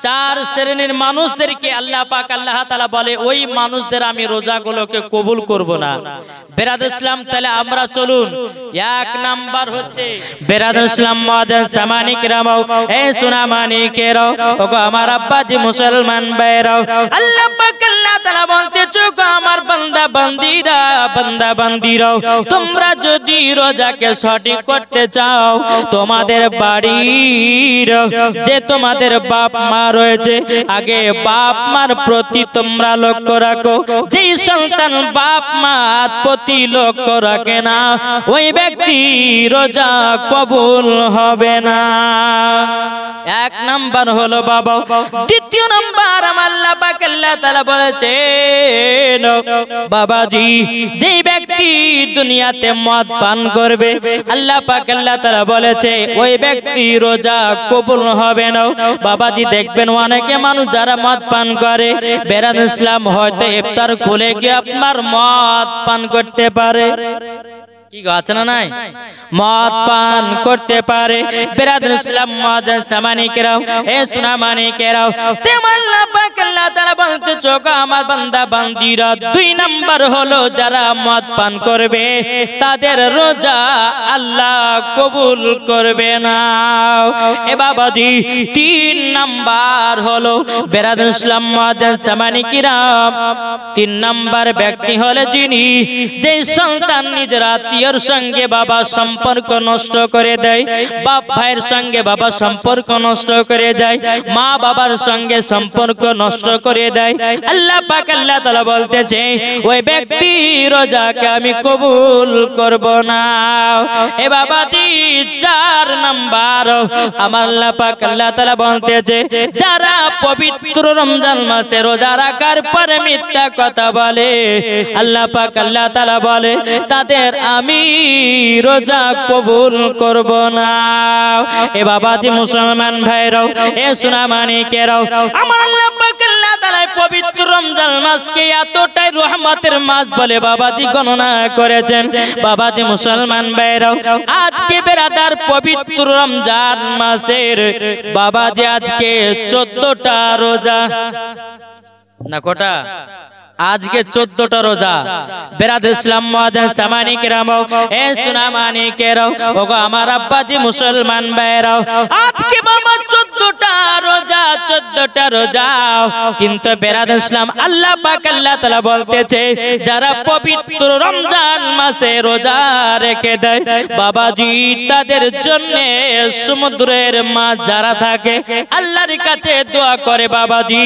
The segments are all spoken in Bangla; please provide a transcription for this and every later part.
চার শ্রেণীর মানুষদেরকে আল্লাহ পাক আল্লাহ তাআলা বলে ওই মানুষদের আমি রোজাগুলোকে কবুল করব না। বেরাদর ইসলাম, তাহলে আমরা চলুন। এক নাম্বার হচ্ছে বেরাদর ইসলাম মুআজ্জাজ সামানি কিরাম, এই সোনা মানিকেরাও, ওগো আমার আব্বাজি মুসলমান ভাইরাও, আল্লাহ পাক আল্লাহ তাআলা বলতেছে গো আমার বান্দা বান্দিরাও, তোমরা যদি রোজাকে সঠিক করতে চাও, তোমাদের বাড়ির যে তোমাদের বাপ মা রয়েছে, আগে বাপ মার প্রতি তোমরা লক্ষ্য রাখো। যেই সন্তান বাপ মার প্রতি লক্ষ্য রাখে না, ওই ব্যক্তি রোজা কবুল হবে না। এক নাম্বার হলো বাবা। দ্বিতীয় নাম্বার আমার আল্লাহ পাক আল্লাহ তাআলা বলেছেন বাবাজি, যেই ব্যক্তি দুনিয়াতে মদ পান করবে, আল্লাহ পাক আল্লাহ তাআলা বলেছে ওই ব্যক্তি রোজা কবুল হবে না। বাবাজি দেখবেন অনেকে মানুষ যারা মদ পান করে, বেরাদর ইসলাম হয়তো ইফতার খুলে গিয়ে আপনার মদ পান করতে পারে, কি আছে না নাই, মদ পান করতে পারে। বেরাদর ইসলাম মুআজ্জাজ সামানিকেরাও, এ সোনা মানিকেরাও, তেমন আল্লাহ পাক আল্লাহ তাআলা বলতে চোখা আমার বান্দা বান্দিরা, দুই নাম্বার হলো যারা মদ পান করবে তাদের রোজা আল্লাহ কবুল করবে না। এ বাবাজি তিন নাম্বার হলো বেরাদর ইসলাম মুআজ্জাজ সামানিকেরাও, তিন নাম্বার ব্যক্তি হলো যিনি যেই সন্তান নিজের আত্মীয়র সঙ্গে বাবা সম্পর্ক নষ্ট করে দেয়, বাপ ভাইয়ের সঙ্গে বাবা সম্পর্ক নষ্ট করে যায়, মা বাবার সঙ্গে সম্পর্ক নষ্ট করে দেয়, আল্লাহ পাক আল্লাহ তাআলা বলতেছে ওই ব্যক্তি রোজাকে আমি কবুল করব না। এ বাবাজি চার নাম্বার আমার আল্লাহ পাক আল্লাহ তাআলা বলতেছে যারা পবিত্র রমজান মাসে রোজা রাখার পরে মিথ্যা কথা বলে, আল্লাহ পাক আল্লাহ তাআলা বলে তাদের আমি রোজা কবুল করব না। এ বাবাজি মুসলমান ভাইরাও, এ সোনা মানিকেরাও, আমার আল্লাহ পাক আল্লাহ তাআলা পবিত্র রমজান মাসকে এতটাই রহমতের মাস বলে বাবাজি গণনা করেছেন। বাবাজি মুসলমান ভাইরাও, আজকে বেরাদার পবিত্র রমজান মাসের বাবাজি আজকে 14টা রোজা না কটা, আজকে 14টা রোজা। বেরাদর ইসলাম মুআজ্জাজ সামানিকেরাম, এ সোনা মানিকেরাও, ওগো আমার আব্বাজি মুসলমান ভাইরাও, আজকে বাবা 14টা রোজা। কিন্তু বেরাদর ইসলাম আল্লাহ পাক আল্লাহ তাআলা বলতেছে যারা পবিত্র রমজান মাসে রোজা রেখে দেয় বাবাজি তাদের জন্য সমুদ্রের মাছ যারা থাকে আল্লাহর কাছে দোয়া করে বাবাজি,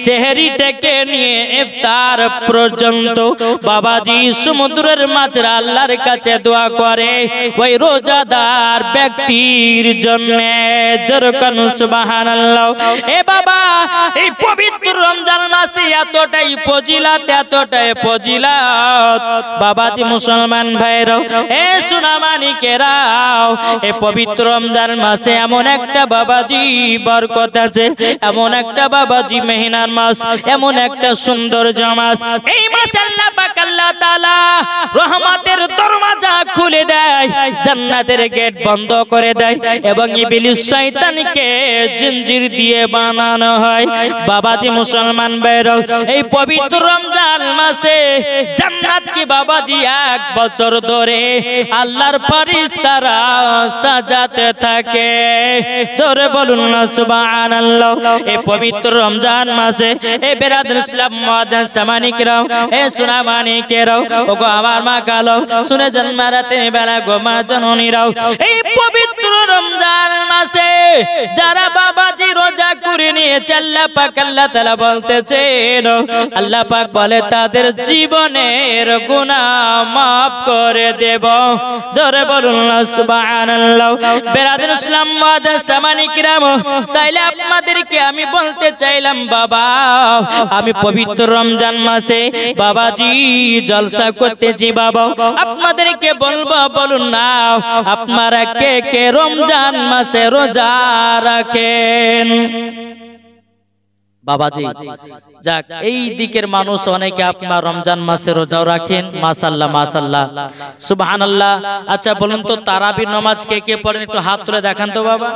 সেহরি থেকে নিয়ে ইফতার পর্যন্ত বাবাজি সমুদ্রের মাছরা আল্লাহর কাছে দোয়া করে ওই রোজাদার ব্যক্তির জন্য। জোরকান সুবহানাল্লাহ। এ বাবা এই পবিত্র রমজান মাসে এতটাই ফজিলত বাবাজি মুসলমান ভাইরাও, এ সোনা মানিকেরাও, এই পবিত্র রমজান মাসে এমন একটা বাবাজি বরকত আছে, এমন একটা বাবাজি মেহনার মাস, এমন একটা সুন্দর মাস। এই মাসে আল্লাহ পাক আল্লাহ তাআলা রহমতের দরওয়াজা খুলে দেয়, জান্নাতের গেট বন্ধ করে দেয় এবং ইবলিস শয়তানকে জিঞ্জির দিয়ে বানানো হয়। বাবাজি মুসলমান ভাইরাও, এই পবিত্র রমজান মাসে জান্নাত কি বাবাজি 1 বছর ধরে আল্লাহর ফেরেশতারা সাজাতে থাকে। জোরে বলুন না সুবহানাল্লাহ। এই পবিত্র রমজান মাসে এই বেরাদর ইসলাম মুআজ্জাজ সামানিকেরাও, এ সোনা মানিকেরাও, ওগো আমার মা কালো শুনে জন্মারাতে বেলা গো মা জননীরাও, এই পবিত্র রমজান মাসে যারা বাবাজি রোজা করে নিয়েছে আল্লাহ পাক আল্লাহ তাআলা বলতেছেন, আল্লাহ পাক বলে তাদের জীবনের গুনাহ মাফ করে দেব। জোরে বলুন না সুবহানাল্লাহ। বেরাদর ইসলাম মুআজ্জাজ সামানিকেরাম, তাইলে আপনাদেরকে আমি বলতে চাইলাম বাবা, আমি পবিত্র রমজান মাসে বাবাজি জলসা করতেছি বাবা, আপনাদেরকে বলবো বলুন না আপনারা কে কে রমজান মাসে রোজা রাখেন? বাবাজি যাক এই দিকের মানুষ অনেকে আপনার রমজান মাসে রোজাও রাখেন, মাশাআল্লাহ মাশাআল্লাহ সুবহানাল্লাহ। আচ্ছা বলুন তো তারাবির নামাজ কে কে পড়েন, একটু হাত তুলে দেখান তো বাবা।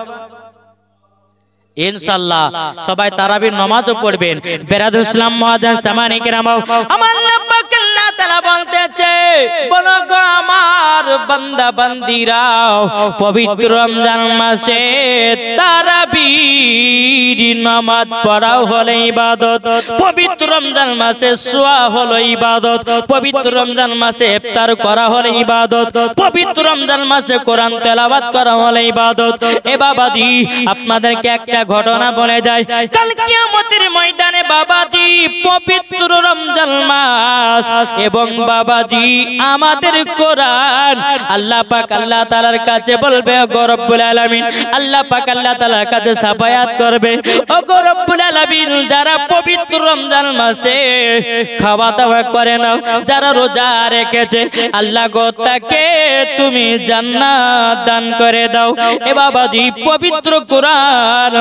ইনশাআল্লাহ সবাই তারাবির নামাজও পড়বেন। বেরাদুল ইসলাম মুআজ্জিন সামানি কিরাম, আমার আল্লাহ পাক আল্লাহ তাআলা বলতেছে, বলো গো আমার বান্দা বান্দীরা, পবিত্র রমজান মাসে তারাবির নামাজ পড়া হলো ইবাদত, পবিত্র রমজান মাসে শোয়া হলো ইবাদত, পবিত্র রমজান মাসে ইফতার করা হলো ইবাদত, পবিত্র রমজান মাসে কোরআন তেলাওয়াত করা হলো ইবাদত। এ বাবাজি আপনাদেরকে একটা ঘটনা বলে যায়, কাল কিয়ামতের ময়দানে বাবাজি পবিত্র রমজান মাস এবং বাবাজি আমাদের কোরআন আল্লাহ পাক আল্লাহ তাআলার কাছে বলবে, ও রব্বুল আলামিন, আল্লাহ পাক আল্লাহ তাআলার কাছে সাফায়াত করবে, ও রব্বুল আলামিন, যারা পবিত্র রমজান মাসে খাওয়া দাওয়া করে না, যারা রোজা রেখেছে, আল্লাহ গো তাকে তুমি জান্নাত দান করে দাও। এ বাবাজি পবিত্র কোরআন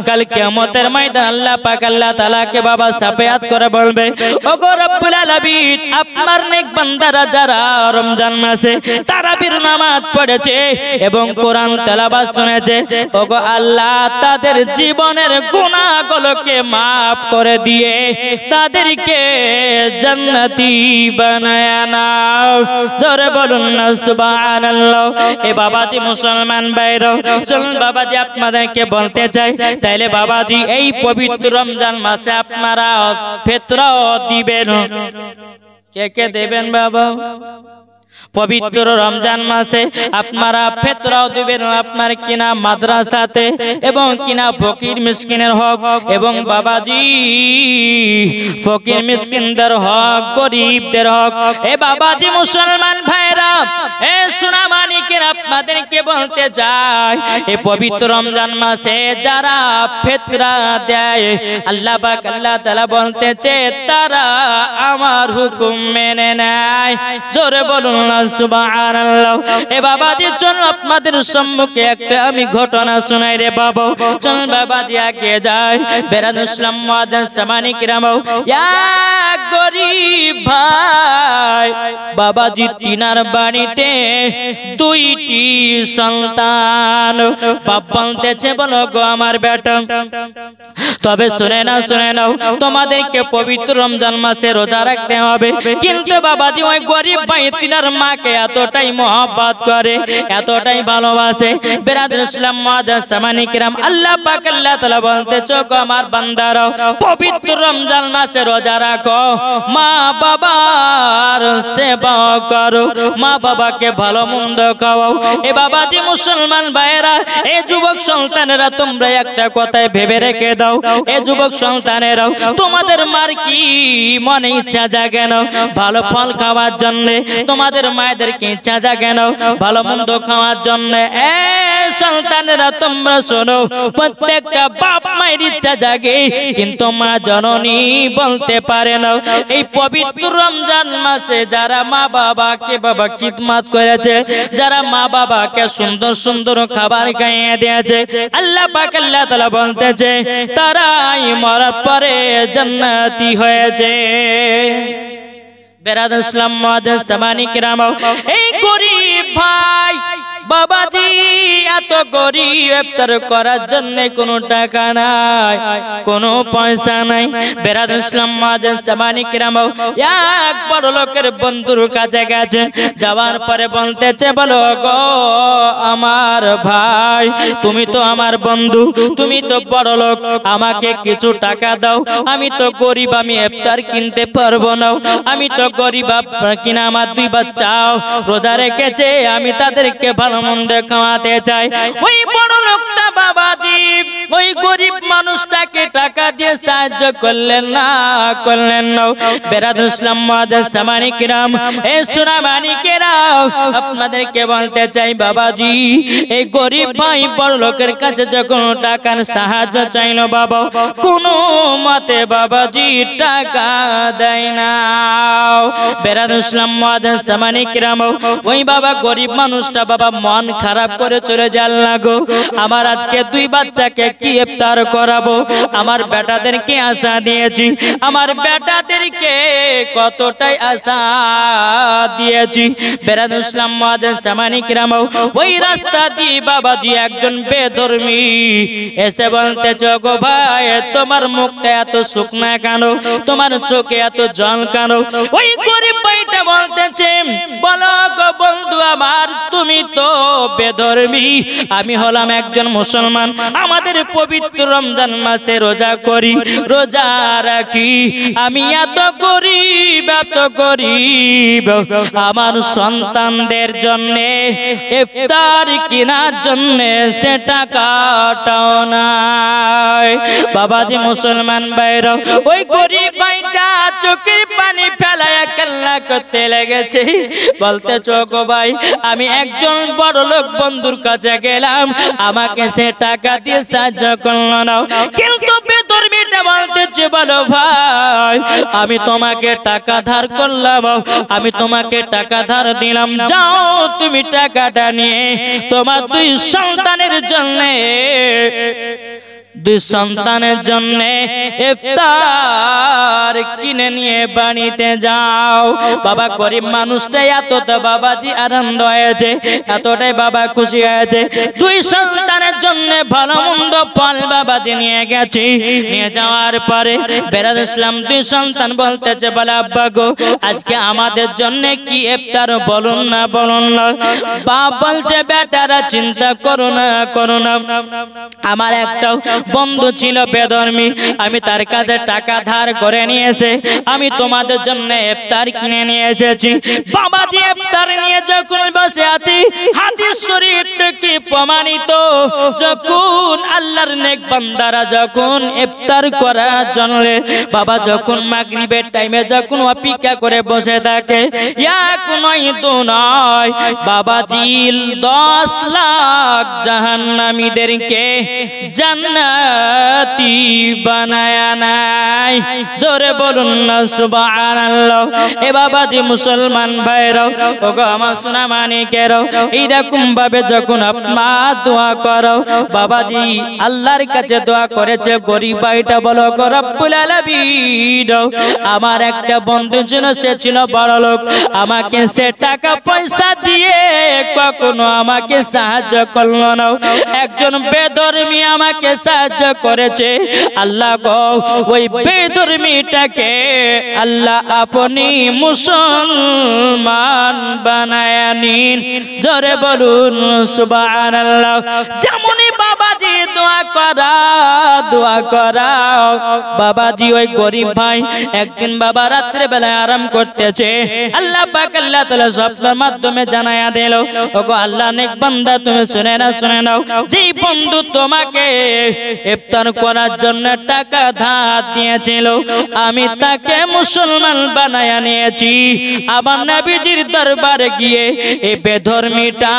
কাল কিয়ামতের ময়দান আল্লাহ পাক আল্লাহ তাআলাকে বাবা সাফায়াত করে বলবে, ও গো রব্বুল আলামিন, আপনার নেক বান্দারা যারা রমজান মাসে তারাবির নামাজ পড়েছে এবং কোরআন তেলাওয়াত শুনেছে, ও গো আল্লাহ তাদের জীবনের গুনাহগুলোকে maaf করে দিয়ে তাদেরকে জান্নাতি বানায় নাও। জোরে বলুন না সুবহানাল্লাহ। এ বাবাজি মুসলমান ভাইরা, চলুন বাবাজি আপনাদেরকে বলতে চাই, তাইলে বাবাজি এই পবিত্র রমজান মাসে আপনারা ফিতরা দিবেন। কে কে দেবেন বাবা? পবিত্র রমজান মাসে আপনারা ফিতরাও দিবেন আপনার কিনা মাদ্রাসাতে এবং কিনা ফকির মিসকিনের হক এবং বাবাজি ফকির মিসকিনদের হক, গরিবদের হক। এ বাবাজি মুসলমান ভাইরা, এ সোনামানিকের আপনাদেরকে বলতে চাই, এই পবিত্র রমজান মাসে যারা ফিতরা দেয় আল্লাহ পাক আল্লাহ তাআলা বলতেছে তারা আমার হুকুম মেনে নেয়। জোরে বলুন না সুবহানাল্লাহ। এ বাবাজি চল আপনাদের সম্মুখে একটা আমি ঘটনা শোনাই রে বাবা। চল বাবাজি আগে যায়। বেরাদুল ইসলাম মুআজ্জিন সামানি কিরাম, এক গরিব ভাই বাবাজি তিনার বাড়িতে দুইটি সন্তান। বাপ বলতেছে, বলো গো আমার বেটা, তবে শুনে নাও তোমাদেরকে পবিত্র রমজান মাসে রোজা রাখতে হবে, কিন্তু বাবাজি ওই গরিব ভাই তিনার মাকে এতটাই মহব্বত করে, এতটাই ভালোবাসে। বেরাদুল ইসলাম মুআজ্জিন সামানি কিরাম, আল্লাহ পাক আল্লাহ তাআলা বলতেছে, গো আমার বান্দারা পবিত্র রমজান মাসে রোজা রাখো, মা বাবার সেবা করো, মা বাবাকে ভালো মন্দ খাওয়াও। এ বাবাজি মুসলমান ভাইরা, এই যুবক সন্তানেরা তোমরা একটা কথায় ভেবে রেখে দাও, এ যুবক সন্তানেরাও তোমাদের মার কি মনে ইচ্ছা জাগে না ভালো ফল খাওয়ার জন্য? তোমাদের মায়েদেরকে ইচ্ছা জাগে না ভালো মন্দ খাওয়ার জন্য? এ সন্তানেরা তোমরা শোনো, প্রত্যেকটা বাপ মায়ের ইচ্ছা জাগে, কিন্তু মা জননী বলতে পারে না। এই পবিত্র রমজান মাসে যারা মা বাবাকে বাবা খিদমত করেছে, যারা মা বাবাকে সুন্দর সুন্দর খাবার খাইয়ে দিয়েছে, আল্লাহ পাক আল্লাহ তাআলা বলতেছে তারাই মরার পরে জান্নাতি হয়েছে। বেরাদুল ইসলাম মুআজ্জিন সামানি কিরাম, এই গরিব ভাই বাবাজি এত গরিব, ইফতার করার জন্য কোনো টাকা নাই, কোনো পয়সা নাই। বেরাদুল ইসলাম মুআজ্জিন সামানি কিরাম এক বড় লোকের বন্ধুর কাছে গেছে, যাওয়ার পরে বলতেছে, বলো গো আমার ভাই, তুমি তো আমার বন্ধু, তুমি তো বড় লোক, আমাকে কিছু টাকা দাও, আমি তো গরিব, আমি ইফতার কিনতে পারবো না, আমি তো গরিব, কিনা আমার দুই বাচ্চাও রোজা রেখেছে, আমি তাদেরকে ভালো মন্দ খাওয়াতে চাই। ওই বড় লোকটা বাবাজি ওই গরিব মানুষটাকে টাকা দিয়ে সাহায্য করলেন না। বেরাদুল ইসলাম মুআজ্জিন সামানি কিরাম, এ সোনামানিকেরা, আপনাদেরকে বলতে চাই বাবাজি, এই গরিব ভাই বড় লোকের কাছে যখন টাকার সাহায্য চাইলো বাবা, কোনো মতে বাবাজি টাকা দেয় না। বেরাদুল ইসলাম মুআজ্জিন সামানি কিরাম, ওই বাবা গরিব মানুষটা বাবা মন খারাপ করে চলে যান লাগো, আমার আজকে আজকে 2 বাচ্চাকে কি ইফতার করাবো, আমার বেটাদেরকে আশা দিয়েছি, আমার বেটাদেরকে কতটাই আশা দিয়েছি। বেরাদুল ইসলাম মুআজ্জিন সামানি কিরাম, ওই রাস্তা দিয়ে বাবাজি একজন বেধর্মী এসে বলতেছে, গো ভাই তোমার মুখটা এত শুকনা কেন, তোমার চোখে এত জল কেন? ওই গরিব ভাইটা বলতেছে, বলো গো বন্ধু আমার, তুমি তো বেধর্মী, আমি হলাম একজন মুসলমান, আমাদের পবিত্র রমজান মাসে রোজা করি, রোজা রাখি, আমি এত গরিব, এত গরিব, আমার সন্তানদের জন্য ইফতার কেনার জন্য সে টাকাটাও নাই। বাবাজি মুসলমান ভাইরা, ওই গরিব ভাইটা চোখের পানি ফেলায়া কান্না করতে লেগেছে, বলতে গো ভাই আমি একজন বড় লোক বন্ধুর কাছে গেলাম, আমাকে সে টাকা দিয়ে সাহায্য করলো না। কিন্তু বেধর্মীটা বলতেছে, বলো ভাই আমি তোমাকে টাকা ধার করলাম, আমি তোমাকে টাকা ধার দিলাম, যাও তুমি টাকাটা নিয়ে তোমার 2 সন্তানের জন্য, 2 সন্তানের জন্য ইফতার কিনে নিয়ে বাড়িতে যাও। বাবা গরিব মানুষটাই এতটা বাবাজি আনন্দ হয়েছে, এতটাই বাবা খুশি হয়েছে, 2 সন্তানের জন্য ভালো মন্দ ফল বাবাজি নিয়ে গেছে। নিয়ে যাওয়ার পরে বেরাদুল ইসলাম 2 সন্তান বলতেছে, বলে আব্বা গো আজকে আমাদের জন্য কি ইফতার বলুন না, বলুন না। বাপ বলছে, বেটারা চিন্তা করো না, করো না, আমার একটা বন্ধু ছিল বেধর্মী, আমি তার কাছে টাকা ধার করে নিয়েছে, আমি তোমাদের জন্য ইফতার কিনে নিয়ে এসেছি। বাবাজি ইফতার নিয়ে যখন বসে আছি, হাদিস শরীফ থেকে প্রমাণিত, যখন আল্লাহর নেক বান্দারা যখন ইফতার করার জন্য বাবা যখন মাগরিবের টাইমে যখন অপেক্ষা করে বসে থাকে, এক নয় 2 নয় বাবাজি 10 লাখ জাহান্নামীদেরকে জান্নাতি বানায়া নাই। জোরে বলুন না সুবহানাল্লাহ। এ বাবাজি মুসলমান ভাইরাও, ওগো আমার সোনা মানিকেরাও, এইরকম ভাবে যখন আপনার দোয়া করো, বাবাজি আল্লাহর কাছে দোয়া করেছে গরিব ভাইটা, বলো গো রব্বুল আলামিন, আমার একটা বন্ধু ছিল, সে ছিল বড় লোক, আমাকে সে টাকা পয়সা দিয়ে কখনো আমাকে সাহায্য করলো না, একজন বেধর্মী আমাকে সাহায্য করেছে। আল্লাহ গো ওই বেধর্মীটাকে আল্লাহ আপনি মুসলমান বানায় নিন। জোরে বলুন সুবহানাল্লাহ। যেমনই বাবাজি দোয়া করা, দোয়া করা, বাবাজি ওই গরিব ভাই একদিন বাবা রাত্রে বেলায় আরাম করতেছে, আল্লাহ পাক আল্লাহ তাআলা স্বপ্নের মাধ্যমে জানায়া দিল, ওগো আল্লাহ নেক বান্দা তুমি শুনে নাও, শুনে নাও, যেই বন্ধু তোমাকে ইফতার করার জন্য টাকা ধার দিয়েছিল, আমি তাকে মুসলমান বানায়া নিয়েছি। আবার নবীজির দরবারে গিয়ে এই বেধর্মীটা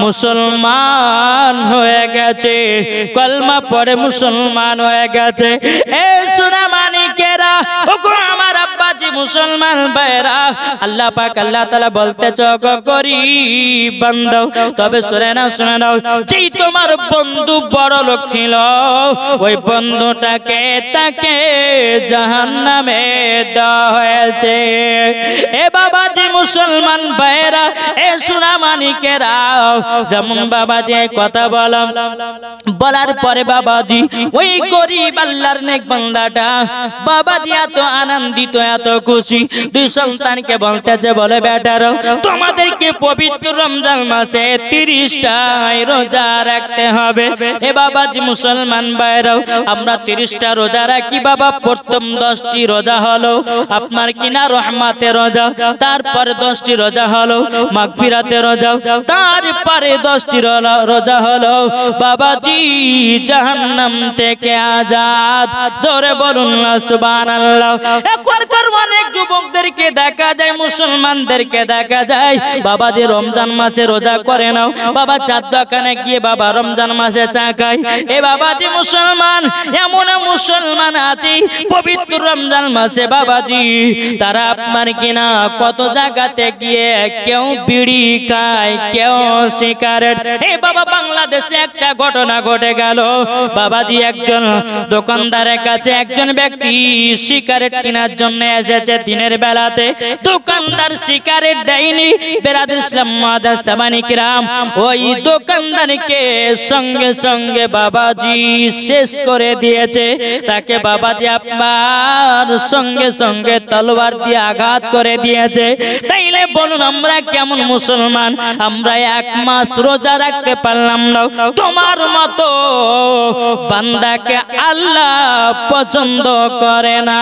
মুসলমান হয়ে গেছে, কলমা পড়ে মুসলমান হয়ে গেছে। এ সোনা মানিকেরা, ওগো আমার আব্বাজি মুসলমান ভাইরা, আল্লাহ পাক আল্লাহ তাআলা বলতেছে, ওগো গরিব বান্দা তবে শুনে নাও, শুনে নাও, যেই তোমার বন্ধু বড় লোক ছিল, ওই বন্ধুটাকে তাকে জাহান্নামে দেওয়া হয়েছে। এ বাবাজি মুসলমান ভাইরা, এ সোনা মানিকেরা, যেমন বাবাজি কথা বলার পরে বাবাজি ওই গরিব আল্লাহর নেক বান্দাটা বাবাজি এত আনন্দিত, এত খুশি, 2 সন্তানকে বলতেছে, বলে বেটারা তোমাদেরকে পবিত্র রমজান মাসে 30টা রোজা রাখতে হবে। এ বাবাজি মুসলমান ভাইরাও, আমরা 30টা রোজা রাখি বাবা। প্রথম 10টি রোজা হলো আপনার কিনা রহমতের রোজা, তারপরে 10টি রোজা হলো মাগফিরাতের রোজা, তারপরে 10টি রোজা হলো বাবাজি জাহান্নাম থেকে আজাদ। জোরে বলুন না সুবহানাল্লাহ। এখনকার অনেক যুবকদেরকে দেখা যায়, মুসলমানদেরকে দেখা যায়, বাবাজি রমজান মাসে রোজা করে নাও, বাবা চার দোকানে গিয়ে বাবা রমজান মাসে চা খায়। এ বাবাজি মুসলমান, এমন মুসলমান আছে পবিত্র রমজান মাসে বাবাজি, তারা আপনার কিনা কত জায়গাতে গিয়ে কেউ বিড়ি খায়, কেউ সিগারেট। এই বাবা বাংলাদেশে একটা ঘটনা ঘটে গেল বাবাজি, একজন দোকানদারের কাছে একজন ব্যক্তি সিগারেট কেনার জন্য এসেছে দিনের বেলাতে। দোকানদার সিগারেট দেয়নি বেরাদর ইসলাম মাদার সামানি কিরাম, ওই দোকানদারকে সঙ্গে সঙ্গে বাবাজি শেষ করে দিয়েছে। তাকে বাবাজি আপনার সঙ্গে সঙ্গে তলোয়ার দিয়ে আঘাত করে দিয়েছে। তাইলে বলুন আমরা কেমন মুসলমান? আমরা 1 মাস রোজা রাখতে পারলাম না। তোমার মতো বান্দাকে আল্লাহ পছন্দ করে না,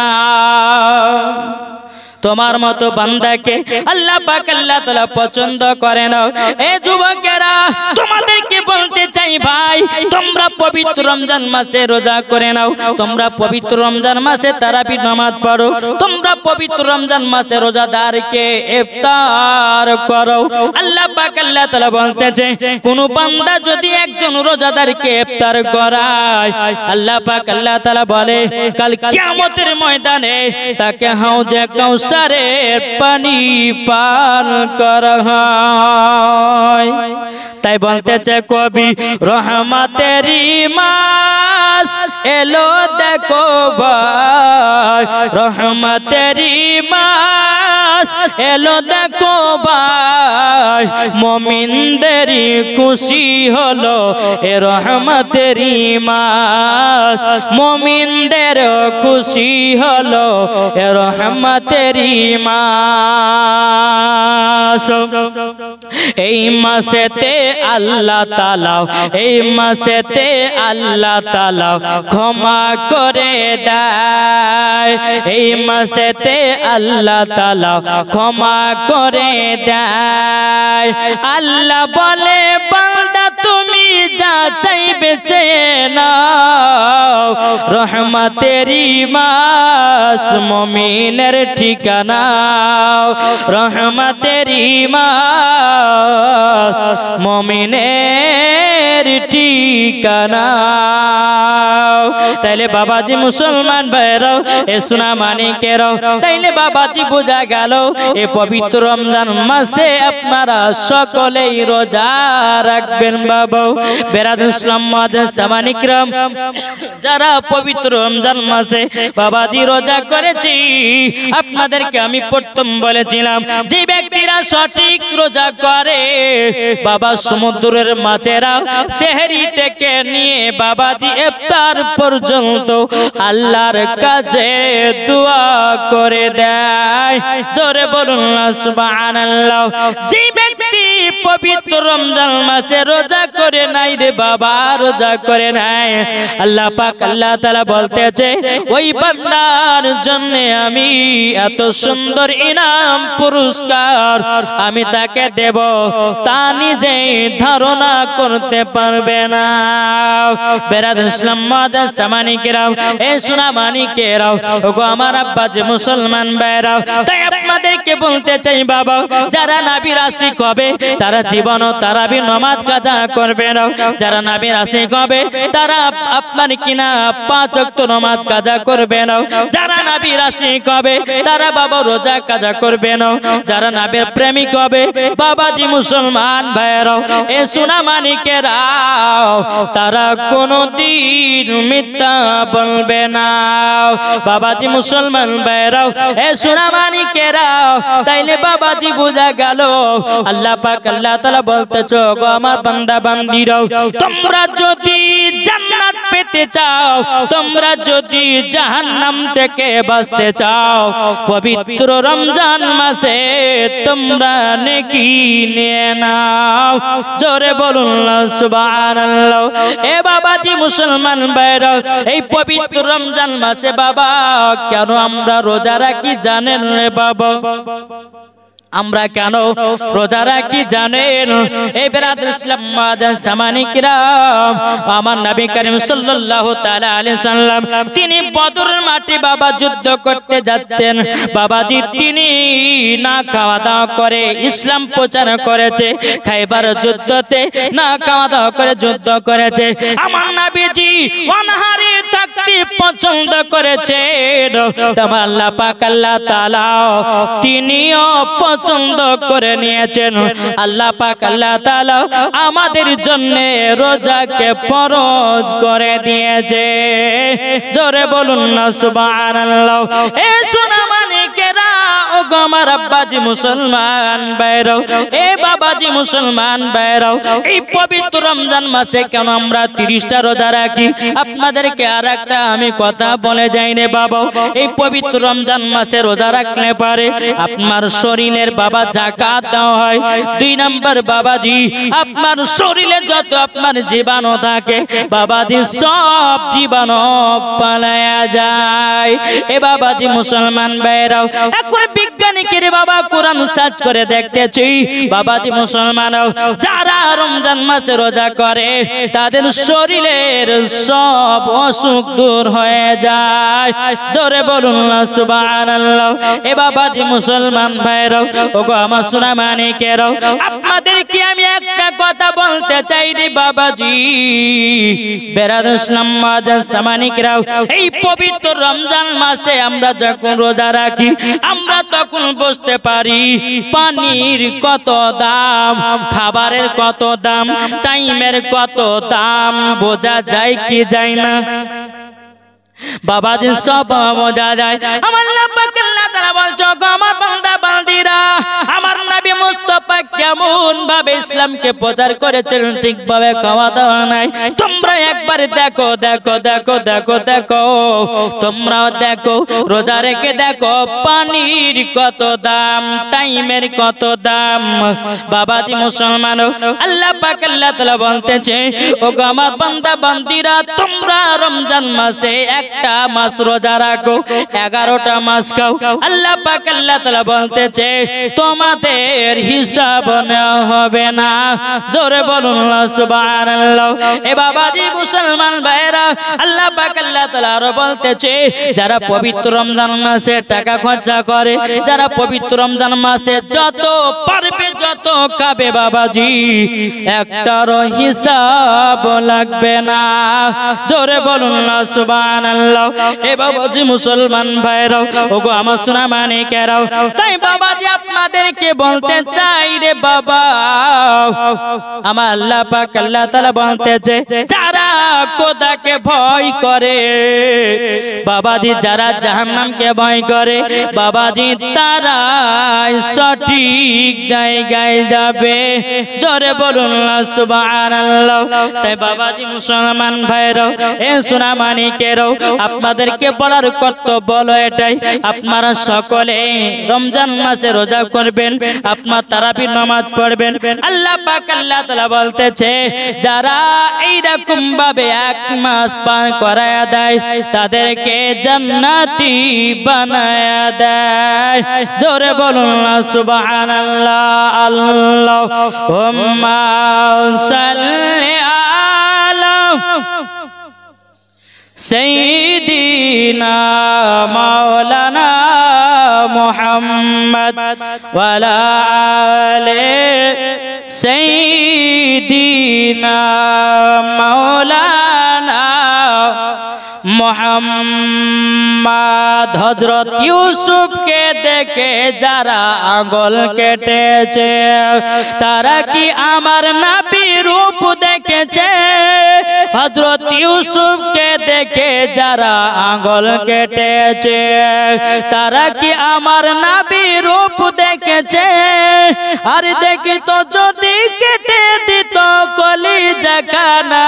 তোমার মতো বান্দাকে আল্লাহ পাক আল্লাহ তাআলা পছন্দ করে না। এ যুবকেরা তোমাদেরকে বলতে চাই ভাই, তোমরা পবিত্র রমজান মাসে রোজা করে নাও, তোমরা পবিত্র রমজান মাসে তারাবি নামাজ পড়ো, তোমরা পবিত্র রমজান মাসে রোজাদারকে ইফতার করো। আল্লাহ পাক আল্লাহ তাআলা বলতেছে কোন বান্দা যদি একজন রোজাদারকে ইফতার করায়, আল্লাহ পাক আল্লাহ তাআলা বলে কাল কিয়ামতের ময়দানে তাকে হাউজে কাউসারের পানি পান করা হয়। তাই বলতেছে কবি রহমতেরি মাস এলো দেখো ভাই, রহমতেরি মাস এলো দেখো ভাই, মুমিনদেরই খুশি হলো এ রহমতেরি মাস, মুমিনদের খুশি হলো এ রহমতেরি মাস। এই মাসেতে আল্লাহ তাআলা, এই মাসেতে আল্লাহ তাআলা ক্ষমা করে দেয়, এই মাসেতে আল্লাহ তাআলা ক্ষমা করে দেয়। আল্লাহ বলে বান্দা তুমি যা চাইবে চেয়ে নাও, রহমতেরি মাস মুমিনের ঠিকানা, রহমতেরি মাস মুমিনের ঠিকানা। তাইলে বাবাজি মুসলমান ভাইরাও এ সোনা মানিকেরাও, তাইলে বাবাজি বোঝা গেল এ পবিত্র রমজান মাসে আপনারা সকলেই রোজা রাখবেন। বাবা বেরাদর ইসলাম মাদার সামানিকরাম, যারা পবিত্র রমজান মাসে বাবাজি রোজা করেছি, আপনাদেরকে আমি প্রথম বলেছিলাম যে ব্যক্তিরা সঠিক রোজা করে বাবা সমুদ্রের মাছেরা সেহরি থেকে নিয়ে বাবাজি ইফতার পর্যন্ত আল্লাহর কাছে দোয়া করে দেয়। জোরে বলুন সুবহানাল্লাহ। যে ব্যক্তি পবিত্র রমজান মাসে রোজা করে নাই রে বাবা, রোজা করে নাই, আল্লাহ পাক আল্লাহ তাআলা বলতেছে ওই বান্দার জন্য আমি এত সুন্দর ইনাম পুরস্কার আমি তাকে দেব, তা নিজে ধারণা করতে পারবে না। বেরাদর ইসলাম মাদার সামানিকেরাও এ সোনা মানিকেরাও, ওগো আমার আব্বাজি মুসলমান ভাইরাও, তাই আপনাদেরকে বলতে চাই বাবা, যারা নবীর আশিক হবে তারা জীবনও তারাবি নামাজ কাজা করবে না, যারা নবীর আশিক হবে তারা আপনার কিনা 5 ওয়াক্ত নামাজ কাজা করবে না, যারা নবীর আশিক হবে তারা বাবা রোজা কাজা করবে না, যারা নবীর প্রেমিক হবে বাবাজি মুসলমান ভাইরাও এ সোনা মানিকেরাও, তারা কোনদিন মিথ্যা বলবে না। বাবাজি মুসলমান ভাইরাও এ সোনা মানিকেরাও, তাইলে বাবাজি বোঝা গেল আল্লাহ পাক আল্লাহ তাআলা বলতেছো গো আমার বান্দা বান্দীরাও, তোমরা যদি জান্নাত পেতে চাও, তোমরা যদি জাহান্নাম থেকে বাঁচতে চাও, পবিত্র রমজান মাসে তোমরা নেকি নিয়ে নাও। জোরে বলুন সুবহানাল্লাহ। এ বাবাজি মুসলমান ভাইরা, এই পবিত্র রমজান মাসে বাবা কেন আমরা রোজা রাখি জানেন রে বাবা? আমরা কেন রোজা রাখি জানেন? এই বেরাদর ইসলাম মাদার সামানিকরাম, আমার নবী করিম সাল্লাল্লাহু তাআলা আলাইহি সাল্লাম তিনি বদরের মাঠে বাবা যুদ্ধ করতে যাচ্ছেন। বাবাজি তিনি না খাওয়া দাওয়া করে ইসলাম প্রচার করেছে, খাইবার যুদ্ধতে না খাওয়া দাওয়া করে যুদ্ধ করেছে। আমার নবীজি অনাহারে থাকতে পছন্দ করেছেন তোমার আল্লাহ পাক আল্লাহ তাআলা তিনিও পছন্দ করে নিয়েছেন। আল্লাহ পাক আল্লাহ তাআলা আমাদের জন্য রোজাকে ফরজ করে দিয়েছে। জোরে বলুন না সুবহানাল্লাহ। এ সোনা মানিকেরা ও গো আমার আব্বাজি মুসলমান ভাইরাও, এ বাবাজি মুসলমান ভাইরাও, এই পবিত্র রমজান মাসে কেন আমরা 30টা রোজা রাখি? আপনাদেরকে আর একটা আমি কথা বলে যাই রে বাবা, এই পবিত্র রমজান মাসে রোজা রাখলে পারে আপনার শরীরের বাবা যাকাত দেওয়া হয়। 2 নাম্বার বাবাজি আপনার শরীরে যত আপনার জীবাণু থাকে বাবাজি সব জীবাণু পালায়া যায়। এ বাবাজি মুসলমান ভাইরাও, এখন বিজ্ঞানীকে বাবা কোরআন সার্চ করে দেখতেছি বাবাজি মুসলমান যারা রমজান মাসে রোজা করে তাদের শরীরের সব অসুখ দূর হয়ে যায়। জোরে বলুন না সুবহানাল্লাহ। এ বাবাজি মুসলমান ভাইরাও, ওগো আমার সোনা মানিকেরাও, আপনাদেরকে আমি একটা কথা বলতে চাই রে বাবাজি বেরাদর ইসলাম মাদার সামানিকরাও, এই পবিত্র রমজান মাসে আমরা যখন রোজা রাখি আমরা তখন বুঝতে পারি পানির কত দাম, খাবারের কত দাম, টাইমের কত দাম, বোঝা যায় কি যায় না বাবাজি? সব বোঝা যায়। আমার আল্লাহ পাক আল্লাহ তাআলা বলছো গো আমার বান্দা বান্দিরা, আমার নবী মুস্তাফা কেমন ভাবে ইসলামকে প্রচার করেছেন ঠিকভাবে খাওয়া দাওয়া নাই। তোমরা একবার দেখো দেখো দেখো দেখো দেখো, তোমরাও দেখো, রোজা রেখে দেখো পানির কত দাম, টাইমের কত দাম। বাবাজি মুসলমান, আল্লাহ পাক আল্লাহ তাআলা বলতেছে ও গো আমার বান্দা বান্দিরা, তোমরা রমজান মাসে একটা মাস রোজা রাখো, 11টা মাস খাও। আল্লাহ পাক আল্লাহ তাআলা বলতেছে তোমাদের হিসাব নেওয়া হবে না। জোরে বলুন না সুবহানাল্লাহ। এ বাবাজি মুসলমান ভাইরা, আল্লাহ পাক আল্লাহ তাআলা আরো বলতেছে যারা পবিত্র রমজান মাসে টাকা খরচা করে, যারা পবিত্র রমজান মাসে যত পারবে যত খাবে বাবাজি একটারও হিসাব লাগবে না। জোরে বলুন না সুবহানাল্লাহ। এ বাবাজি মুসলমান ভাইরাও, ওগো আমার সোনা মানিকেরাও, তাই বাবাজি আপনাদেরকে বলতে চাই রে বাবা, আমার আল্লাহ পাক আল্লাহ তাআলা বলতেছে যারা খোদাকে ভয় করে বাবাজি, যারা জাহান্নামকে ভয় করে বাবাজি তারাই সঠিক জায়গায় যাবে। জোরে বলুন না সুবহানাল্লাহ। তাই বাবাজি মুসলমান ভাইরাও, এ সোনা মানিকেরাও, আপনাদেরকে বলার কর্তব্য হলো এটাই, আপনারা সকলে রমজান মাসে রোজা করবেন, আপনার তারাবির নামাজ পড়বেন। আল্লাহ পাক আল্লাহ তাআলা বলতেছে যারা এইরকম ভাবে 1 মাস পার করায়া দেয় তাদেরকে জান্নাতি বানায়া দেয়। জোরে বলুন না সুবহানাল্লাহ। আল্লাহুম্মা সাল্লি আলা সাইয়্যিদিনা মাওলানা মুহাম্মদ ওয়া আলা আলি সাইয়্যিদিনা মাওলানা মুহাম্মদ। হযরত ইউসুফকে দেখে যারা আঙ্গুল কেটেছে তারা কি আমার নবীর রূপ দেখেছে? হযরত ইউসুফকে দেখে যারা আঙ্গুল কেটেছে তারা কি আমার নবীর রূপ দেখেছে? আর দেখি তো যদি কেটে দিত কলিজা কানা,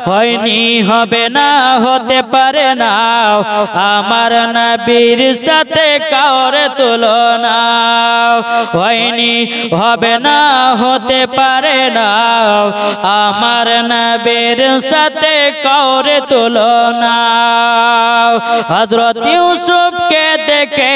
হয়নি হবে না হতে পারে না আমার নবীর সাথে কাউরে তুলনা, হয়নি হবে না হতে পারে না আমার নবীর সাথে কাউরে তুলনা। হযরত ইউসুফকে দেখে